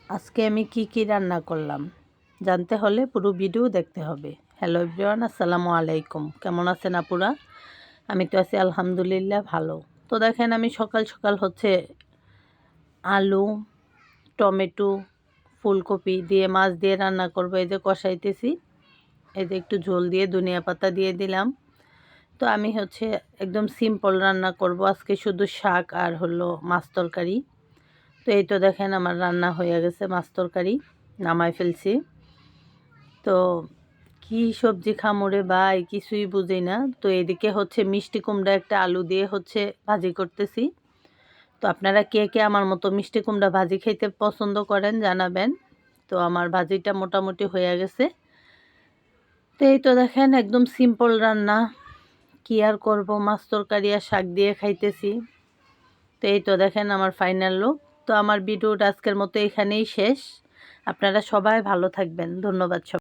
আজকে আমি কি রান্না করলাম জানতে হলে পুরো ভিডিও দেখতে হবে। হ্যালো এভরিওয়ান, আসসালামু আলাইকুম। কেমন আছেন আপুরা? আমি তো আছি আলহামদুলিল্লাহ ভালো। তো দেখেন, আমি সকাল সকাল হচ্ছে আলু, টমেটো, ফুলকপি দিয়ে মাছ দিয়ে রান্না করব। এই যে কষাইতেছি, এই যে একটু ঝোল দিয়ে ধনিয়া পাতা দিয়ে দিলাম। তো আমি হচ্ছে একদম সিম্পল রান্না করব আজকে, শুধু শাক আর হলো মাছ তরকারি। তো এই তো দেখেন আমার রান্না হয়ে গেছে, মাছ তরকারি নামাই ফেলছি। তো কি সবজি খামুরে ভাই কিছুই বুঝি না। তো এদিকে হচ্ছে মিষ্টি কুমড়া একটা আলু দিয়ে হচ্ছে ভাজি করতেছি। তো আপনারা কে কে আমার মতো মিষ্টি কুমড়া ভাজি খেতে পছন্দ করেন জানাবেন। তো আমার ভাজিটা মোটামুটি হয়ে গেছে। তো এই তো দেখেন একদম সিম্পল রান্না, কি আর করব, মাছ তরকারি আর শাক দিয়ে খাইতেছি। তো এই তো দেখেন আমার ফাইনাল লুক। তো আমার ভিডিওটা আজকের মতো এখানেই শেষ। আপনারা সবাই ভালো থাকবেন, ধন্যবাদ।